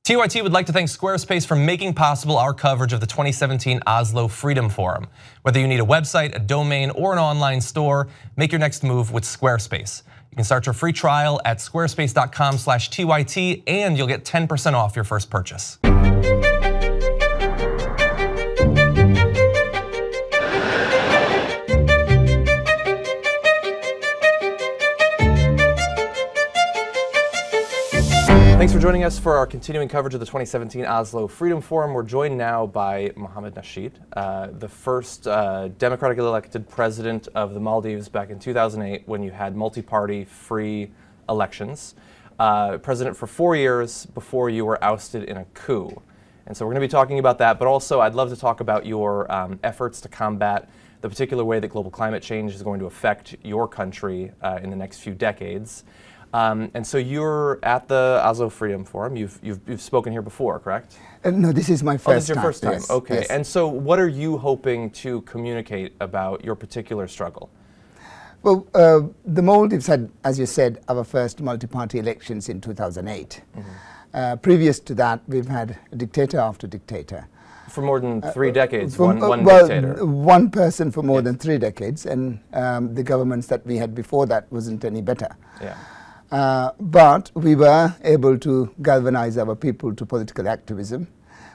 TYT would like to thank Squarespace for making possible our coverage of the 2017 Oslo Freedom Forum. Whether you need a website, a domain, or an online store, make your next move with Squarespace. You can start your free trial at squarespace.com/TYT and you'll get 10% off your first purchase. Thanks for joining us for our continuing coverage of the 2017 Oslo Freedom Forum. We're joined now by Mohamed Nasheed, the first democratically elected president of the Maldives back in 2008 when you had multi-party free elections. President for 4 years before you were ousted in a coup. And so we're going to be talking about that, but also I'd love to talk about your efforts to combat the particular way that global climate change is going to affect your country in the next few decades. And so you're at the Oslo Freedom Forum. You've spoken here before, correct? No, this is my first time. Oh, this is your first time. Yes. Okay. Yes. And so what are you hoping to communicate about your particular struggle? Well, the Maldives had, as you said, our first multi-party elections in 2008. Mm-hmm. Previous to that, we've had dictator after dictator. For more than 3 decades, well, dictator. One person for more than 3 decades, and the governments that we had before that wasn't any better. Yeah. But we were able to galvanize our people to political activism.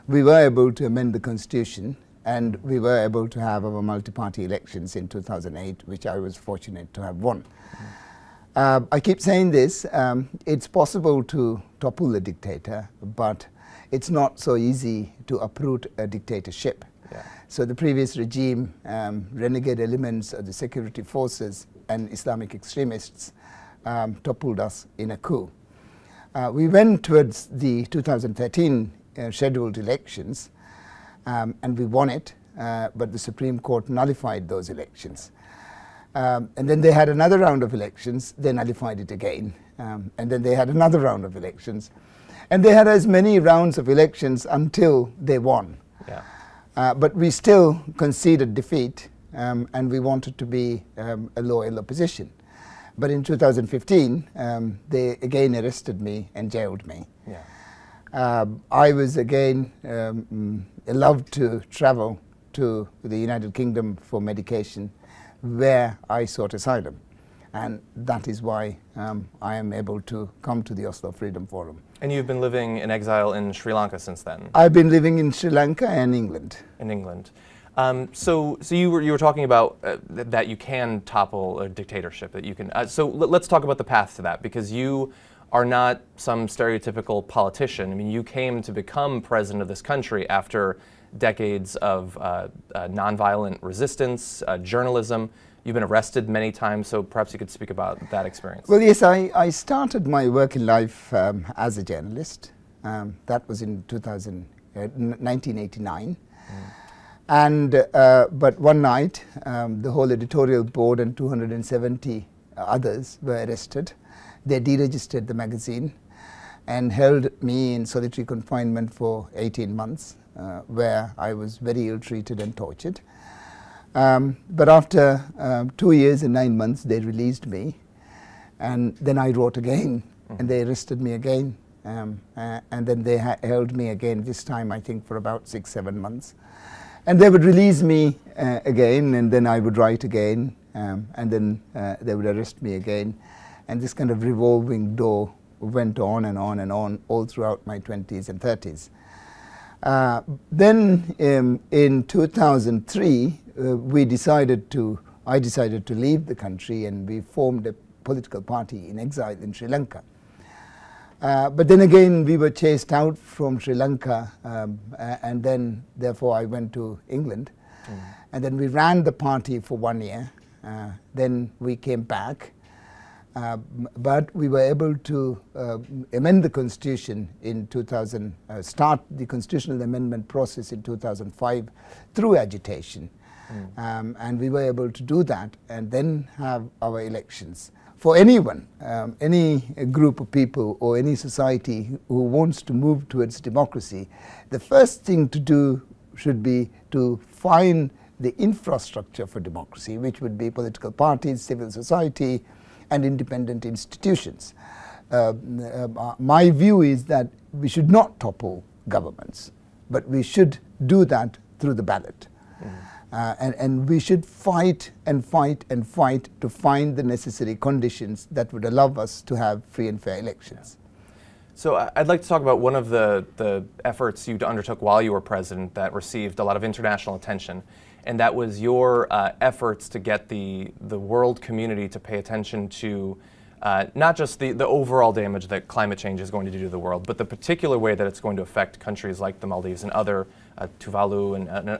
We were able to amend the constitution, and we were able to have our multi-party elections in 2008, which I was fortunate to have won. Mm-hmm. I keep saying this, it's possible to topple a dictator, but it's not so easy to uproot a dictatorship. Yeah. So the previous regime, renegade elements of the security forces and Islamic extremists toppled us in a coup. We went towards the 2013 scheduled elections and we won it, but the Supreme Court nullified those elections. And then they had another round of elections, they nullified it again, and then they had another round of elections. And they had as many rounds of elections until they won. Yeah. But we still conceded defeat and we wanted to be a loyal opposition. But in 2015, they again arrested me and jailed me. Yeah. I was again allowed to travel to the United Kingdom for medication, where I sought asylum. And that is why I am able to come to the Oslo Freedom Forum. And you've been living in exile in Sri Lanka since then? I've been living in Sri Lanka and England. In England. So you were talking about that you can topple a dictatorship, that you can. So let's talk about the path to that, because you are not some stereotypical politician. I mean, you came to become president of this country after decades of nonviolent resistance, journalism. You've been arrested many times, so perhaps you could speak about that experience. Well, yes, I started my working life as a journalist. That was in 1989. And but one night, the whole editorial board and 270 others were arrested. They deregistered the magazine and held me in solitary confinement for 18 months, where I was very ill-treated and tortured. But after 2 years and 9 months, they released me. And then I wrote again, and they arrested me again. And then they held me again, this time I think for about 6-7 months. And they would release me again, and then I would write again, and then they would arrest me again. And this kind of revolving door went on and on and on all throughout my 20s and 30s. Then in 2003, I decided to leave the country, and we formed a political party in exile in Sri Lanka. But then again, we were chased out from Sri Lanka, and then therefore I went to England. And then we ran the party for 1 year. Then we came back. But we were able to amend the constitution in start the constitutional amendment process in 2005 through agitation. And we were able to do that and then have our elections. For anyone, any group of people or any society who wants to move towards democracy, the first thing to do should be to find the infrastructure for democracy, which would be political parties, civil society, and independent institutions. My view is that we should not topple governments, but we should do that through the ballot. And we should fight and fight and fight to find the necessary conditions that would allow us to have free and fair elections. So I'd like to talk about one of the efforts you undertook while you were president that received a lot of international attention, and that was your efforts to get the world community to pay attention to not just the overall damage that climate change is going to do to the world, but the particular way that it's going to affect countries like the Maldives and other Tuvalu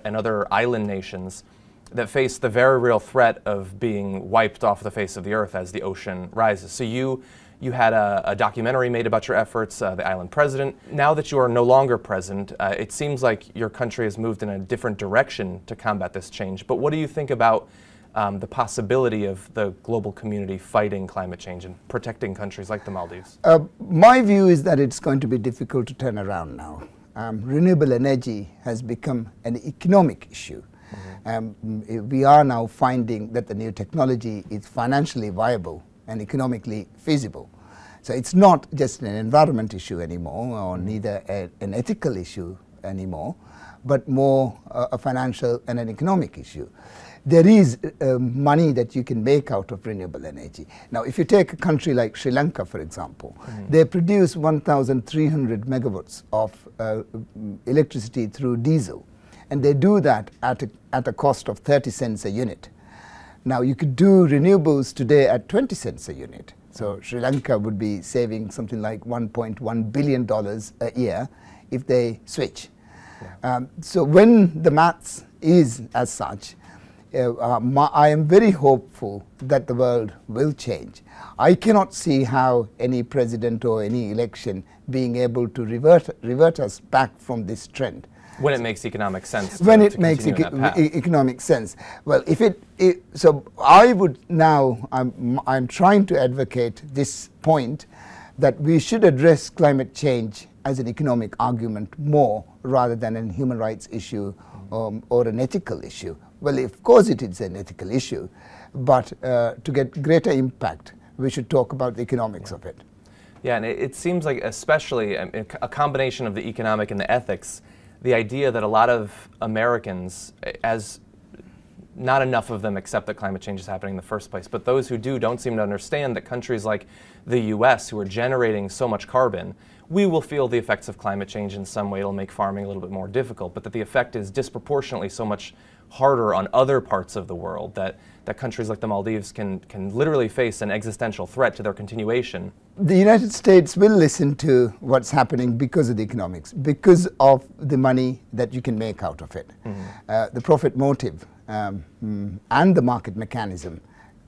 and other island nations that face the very real threat of being wiped off the face of the earth as the ocean rises. So you had a documentary made about your efforts, The Island President. Now that you are no longer president, it seems like your country has moved in a different direction to combat this change. But what do you think about the possibility of the global community fighting climate change and protecting countries like the Maldives? My view is that it's going to be difficult to turn around now. Renewable energy has become an economic issue. We are now finding that the new technology is financially viable and economically feasible. So it's not just an environment issue anymore, or neither an ethical issue anymore, but more a financial and an economic issue. There is money that you can make out of renewable energy. Now, if you take a country like Sri Lanka, for example, they produce 1,300 megawatts of electricity through diesel, and they do that at a cost of 30 cents a unit. Now, you could do renewables today at 20 cents a unit. So Sri Lanka would be saving something like $1.1 billion a year if they switch. So when the maths is as such, I am very hopeful that the world will change. I cannot see how any president or any election being able to revert us back from this trend. When it makes economic sense. When it makes economic sense. Well, so I would now, I'm trying to advocate this point that we should address climate change as an economic argument more rather than a human rights issue or an ethical issue. Well, of course it is an ethical issue, but to get greater impact, we should talk about the economics of it. Yeah, and it seems like especially a combination of the economic and the ethics, the idea that a lot of Americans, as not enough of them accept that climate change is happening in the first place, but those who do don't seem to understand that countries like the US, who are generating so much carbon, we will feel the effects of climate change in some way. It'll make farming a little bit more difficult, but that the effect is disproportionately so much harder on other parts of the world that countries like the Maldives can literally face an existential threat to their continuation. The United States will listen to what's happening because of the economics, because of the money that you can make out of it. The profit motive and the market mechanism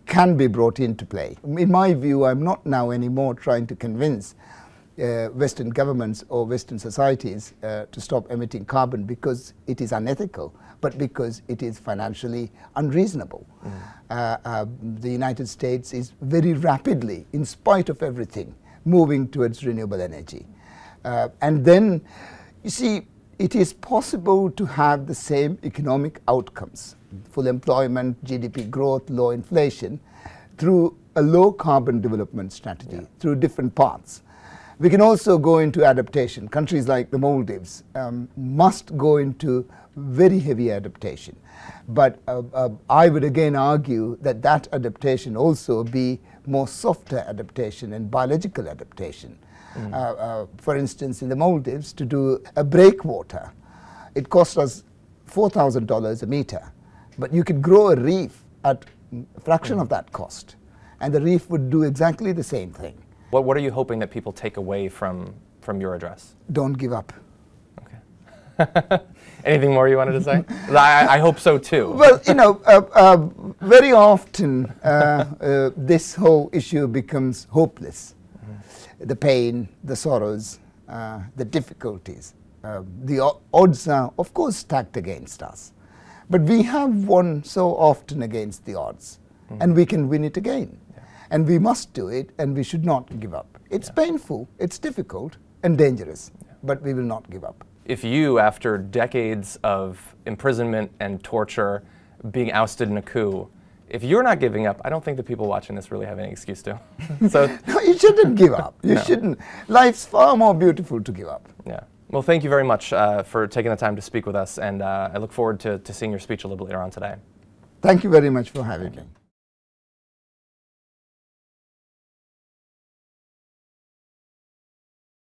can be brought into play. In my view, I'm not now anymore trying to convince Western governments or Western societies to stop emitting carbon because it is unethical, but because it is financially unreasonable. The United States is very rapidly, in spite of everything, moving towards renewable energy. And then, you see, it is possible to have the same economic outcomes, full employment, GDP growth, low inflation, through a low carbon development strategy, through different paths. We can also go into adaptation. Countries like the Maldives must go into very heavy adaptation. But I would again argue that that adaptation also be more softer adaptation and biological adaptation. For instance, in the Maldives, to do a breakwater, it cost us $4,000 a meter. But you could grow a reef at a fraction of that cost, and the reef would do exactly the same thing. What are you hoping that people take away from your address? Don't give up. Okay. Anything more you wanted to say? I hope so too. Well, you know, very often this whole issue becomes hopeless. The pain, the sorrows, the difficulties. The odds are, of course, stacked against us. But we have won so often against the odds, and we can win it again. And we must do it, and we should not give up. It's painful, it's difficult, and dangerous, but we will not give up. If you, after decades of imprisonment and torture, being ousted in a coup, if you're not giving up, I don't think the people watching this really have any excuse to. So no, you shouldn't give up. You No. shouldn't. Life's far more beautiful to give up. yeah. Well, thank you very much for taking the time to speak with us, and I look forward to seeing your speech a little bit later on today. Thank you very much for having me.